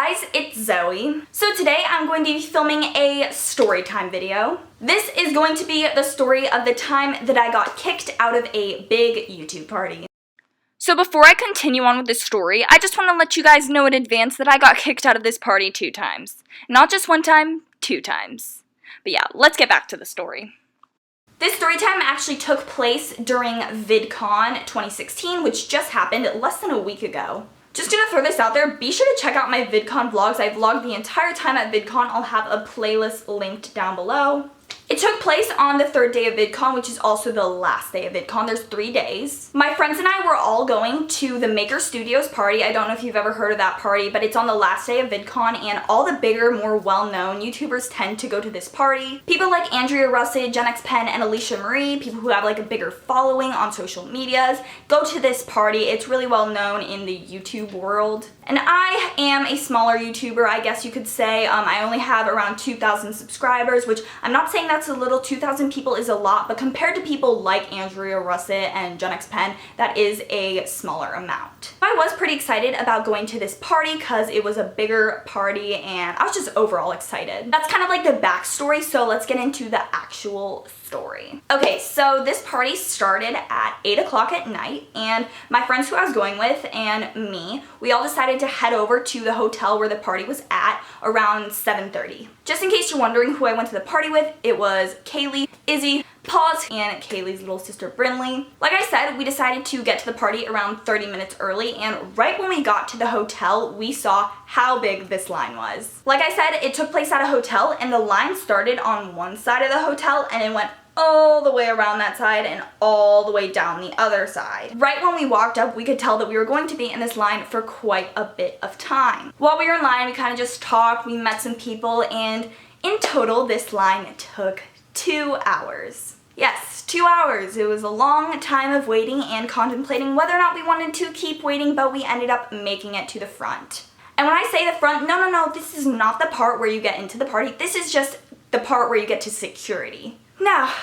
guys, it's Zoe. So today I'm going to be filming a story time video. This is going to be the story of the time that I got kicked out of a big YouTube party. So before I continue on with this story, I just want to let you guys know in advance that I got kicked out of this party 2 times. Not just 1 time, 2 times. But yeah, let's get back to the story. This story time actually took place during vidcon 2016, which just happened less than a week ago. Just gonna throw this out there, be sure to check out my vidcon vlogs. I vlogged the entire time at vidcon. I'll have a playlist linked down below. It took place on the 3rd day of vidcon, which is also the last day of vidcon. There's 3 days. My friends and I were all going to the Maker Studios party. I don't know if you've ever heard of that party, but it's on the last day of vidcon, and all the bigger, more well-known YouTubers tend to go to this party. People like Andrea Russet, Gen X Pen, and Alicia Marie, people who have like a bigger following on social medias, go to this party. It's really well known in the YouTube world. And I am a smaller YouTuber, I guess you could say. I only have around 2,000 subscribers, which I'm not saying that's a little. 2,000 people is a lot, but compared to people like Andrea Russet and Gen X Pen, that is a smaller amount. I was pretty excited about going to this party because it was a bigger party and I was just overall excited. That's kind of like the backstory, so let's get into the actual story. Okay, so this party started at 8 o'clock at night, and my friends who I was going with and me, we all decided to head over to the hotel where the party was at around 7:30. Just in case you're wondering who I went to the party with, it was Kaylee, Izzy, Paws, and Kaylee's little sister Brinley. Like I said, we decided to get to the party around 30 minutes early, and right when we got to the hotel, we saw how big this line was. Like I said, it took place at a hotel, and the line started on one side of the hotel, and it went all the way around that side and all the way down the other side. Right when we walked up, we could tell that we were going to be in this line for quite a bit of time. While we were in line, we kind of just talked, we met some people, and in total, this line took 2 hours. Yes, 2 hours. It was a long time of waiting and contemplating whether or not we wanted to keep waiting, but we ended up making it to the front. And when I say the front, no, this is not the part where you get into the party. This is just the part where you get to security. Now,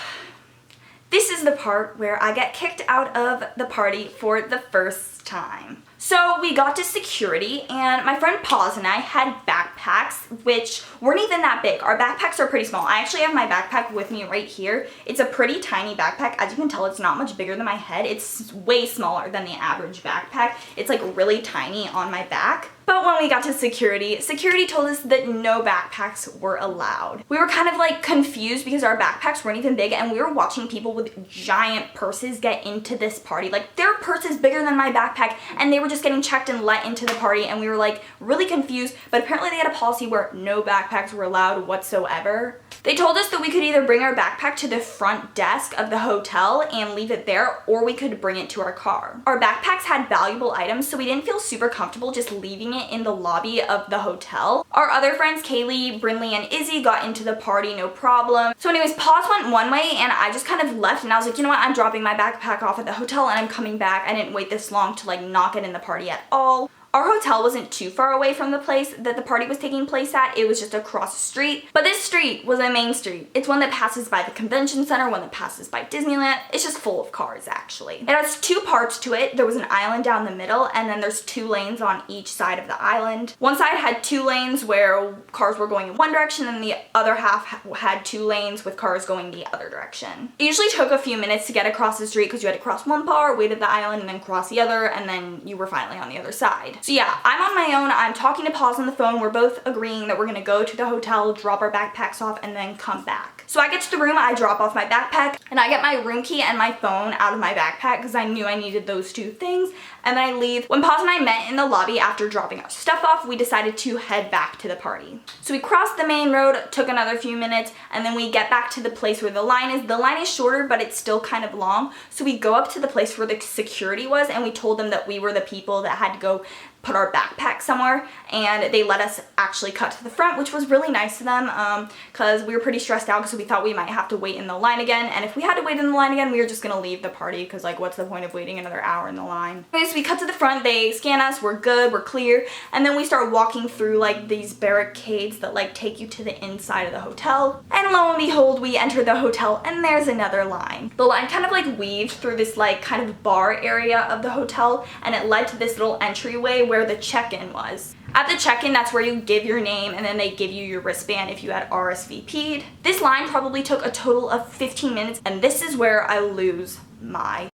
this is the part where I get kicked out of the party for the first time. So we got to security, and my friend Paws and I had backpacks, which weren't even that big. Our backpacks are pretty small. I actually have my backpack with me right here. It's a pretty tiny backpack. As you can tell, it's not much bigger than my head. It's way smaller than the average backpack. It's like really tiny on my back. But when we got to security told us that no backpacks were allowed. We were kind of like confused because our backpacks weren't even big, and we were watching people with giant purses get into this party. Like, their purse is bigger than my backpack, and they were just getting checked and let into the party, and we were like really confused. But apparently they had a policy where no backpacks were allowed whatsoever. They told us that we could either bring our backpack to the front desk of the hotel and leave it there, or we could bring it to our car. Our backpacks had valuable items, so we didn't feel super comfortable just leaving it in the lobby of the hotel. Our other friends, Kaylee, Brinley, and Izzy, got into the party no problem. So anyways, Paws went one way, and I just kind of left, and I was like, you know what, I'm dropping my backpack off at the hotel, and I'm coming back. I didn't wait this long to like not get in the party at all. Our hotel wasn't too far away from the place that the party was taking place at. It was just across the street. But this street was a main street. It's one that passes by the convention center, one that passes by Disneyland. It's just full of cars, actually. It has 2 parts to it. There was an island down the middle, and then there's 2 lanes on each side of the island. One side had 2 lanes where cars were going in one direction, and the other half had 2 lanes with cars going the other direction. It usually took a few minutes to get across the street because you had to cross one part, wait at the island, and then cross the other, and then you were finally on the other side. So yeah, I'm on my own. I'm talking to Paws on the phone. We're both agreeing that we're gonna go to the hotel, drop our backpacks off, and then come back. So I get to the room, I drop off my backpack, and I get my room key and my phone out of my backpack because I knew I needed those 2 things, and then I leave. When Paws and I met in the lobby after dropping our stuff off, we decided to head back to the party. So we crossed the main road, took another few minutes, and then we get back to the place where the line is. The line is shorter, but it's still kind of long. So we go up to the place where the security was, and we told them that we were the people that had to go put our backpack somewhere, and they let us actually cut to the front, which was really nice of them because we were pretty stressed out because we thought we might have to wait in the line again, and if we had to wait in the line again, we were just gonna leave the party because like what's the point of waiting another hour in the line. Anyways, we cut to the front, they scan us, we're good, we're clear, and then we start walking through like these barricades that like take you to the inside of the hotel, and lo and behold, we enter the hotel and there's another line. The line kind of like weaved through this like kind of bar area of the hotel, and it led to this little entryway where the check-in was. At the check-in, that's where you give your name and then they give you your wristband if you had RSVP'd. This line probably took a total of 15 minutes, and this is where I lose my.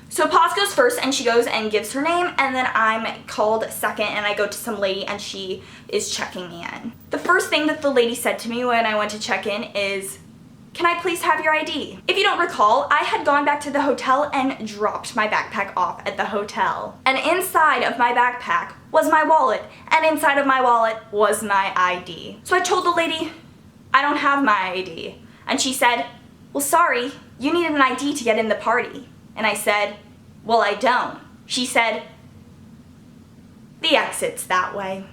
So Paz goes first and she goes and gives her name, and then I'm called second and I go to some lady and she is checking me in. The first thing that the lady said to me when I went to check in is, "Can I please have your ID?" If you don't recall, I had gone back to the hotel and dropped my backpack off at the hotel. And inside of my backpack was my wallet, and inside of my wallet was my ID. So I told the lady, "I don't have my ID." And she said, "Well, sorry, you needed an ID to get in the party." And I said, "Well, I don't." She said, "The exit's that way."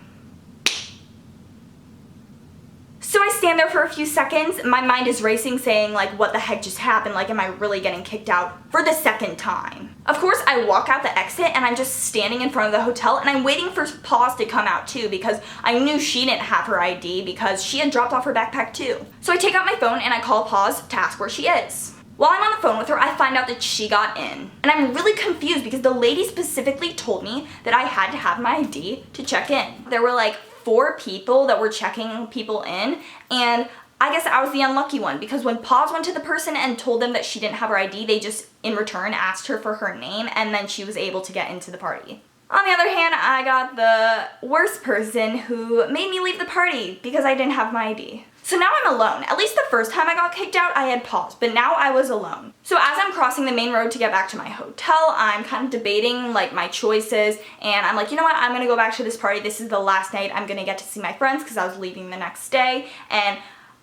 So I stand there for a few seconds. My mind is racing, saying like, what the heck just happened? Like, am I really getting kicked out for the second time? Of course, I walk out the exit and I'm just standing in front of the hotel and I'm waiting for Paz to come out too, because I knew she didn't have her ID because she had dropped off her backpack too. So I take out my phone and I call Paz to ask where she is. While I'm on the phone with her, I find out that she got in. And I'm really confused because the lady specifically told me that I had to have my ID to check in. There were like 4 people that were checking people in, and I guess I was the unlucky one because when Paz went to the person and told them that she didn't have her ID, they just in return asked her for her name, and then she was able to get into the party. On the other hand, I got the worst person who made me leave the party because I didn't have my ID. So now I'm alone. At least the first time I got kicked out, I had Paz, but now I was alone. So as I'm crossing the main road to get back to my hotel, I'm kind of debating like my choices, and I'm like, you know what, I'm gonna go back to this party. This is the last night I'm gonna get to see my friends because I was leaving the next day, and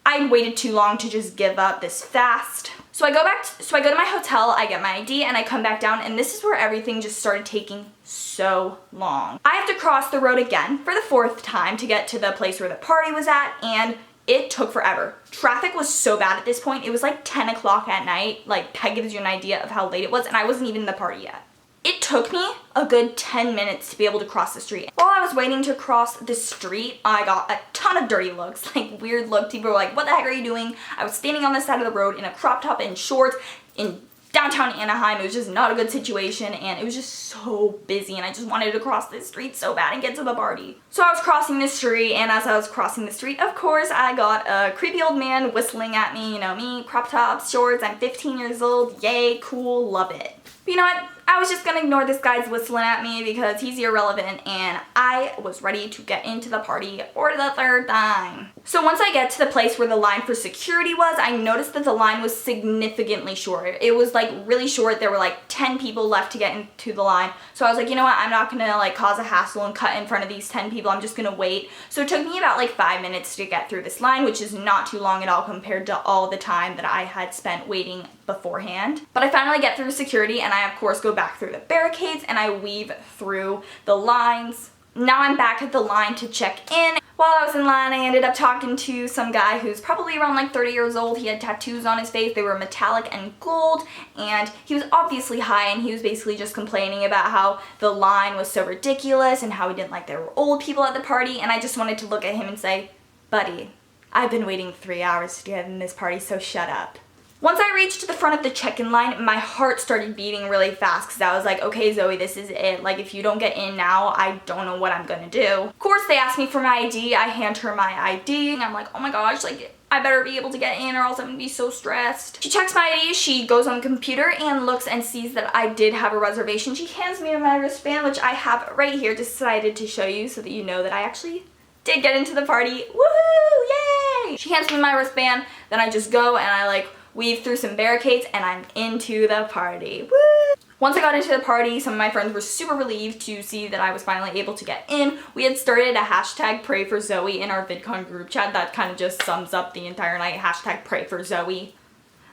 I waited too long to just give up this fast. So I go to my hotel, I get my ID, and I come back down, and this is where everything just started taking so long. I have to cross the road again for the 4th time to get to the place where the party was at, and it took forever. Traffic was so bad at this point. It was like 10 o'clock at night. Like, that gives you an idea of how late it was, and I wasn't even in the party yet. It took me a good 10 minutes to be able to cross the street. While I was waiting to cross the street, I got a ton of dirty looks, like weird looks. People were like, "What the heck are you doing?" I was standing on the side of the road in a crop top and shorts in downtown Anaheim. It was just not a good situation, and it was just so busy, and I just wanted to cross this street so bad and get to the party. So I was crossing the street, and as I was crossing the street, of course, I got a creepy old man whistling at me. You know me, crop tops, shorts, I'm 15 years old, yay, cool, love it. But you know what? I was just gonna ignore this guy's whistling at me because he's irrelevant, and I was ready to get into the party for the 3rd time. So once I get to the place where the line for security was, I noticed that the line was significantly short. It was like really short. There were like 10 people left to get into the line. So I was like, you know what, I'm not gonna like cause a hassle and cut in front of these 10 people. I'm just gonna wait. So it took me about like 5 minutes to get through this line, which is not too long at all compared to all the time that I had spent waiting beforehand. But I finally get through security, and I of course go back through the barricades and I weave through the lines. Now I'm back at the line to check in. While I was in line, I ended up talking to some guy who's probably around like 30 years old. He had tattoos on his face. They were metallic and gold, and he was obviously high, and he was basically just complaining about how the line was so ridiculous and how he didn't like there were old people at the party. And I just wanted to look at him and say, "Buddy, I've been waiting 3 hours to get in this party, so shut up." Once I reached the front of the check-in line, my heart started beating really fast because I was like, okay, Zoe, this is it. Like, if you don't get in now, I don't know what I'm gonna do. Of course, they asked me for my ID. I hand her my ID, and I'm like, oh my gosh, like, I better be able to get in or else I'm gonna be so stressed. She checks my ID, she goes on the computer and looks and sees that I did have a reservation. She hands me my wristband, which I have right here, decided to show you so that you know that I actually did get into the party. Woohoo, yay! She hands me my wristband, then I just go and I like weave through some barricades and I'm into the party. Woo! Once I got into the party, some of my friends were super relieved to see that I was finally able to get in. We had started a hashtag pray for Zoe in our vidcon group chat. That kind of just sums up the entire night, hashtag pray for Zoe.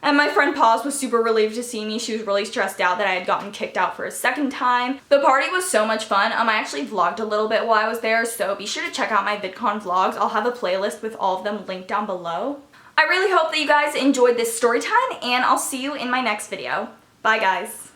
And my friend Paz was super relieved to see me. She was really stressed out that I had gotten kicked out for a 2nd time. The party was so much fun. I actually vlogged a little bit while I was there, so be sure to check out my vidcon vlogs. I'll have a playlist with all of them linked down below. I really hope that you guys enjoyed this story time, and I'll see you in my next video. Bye, guys.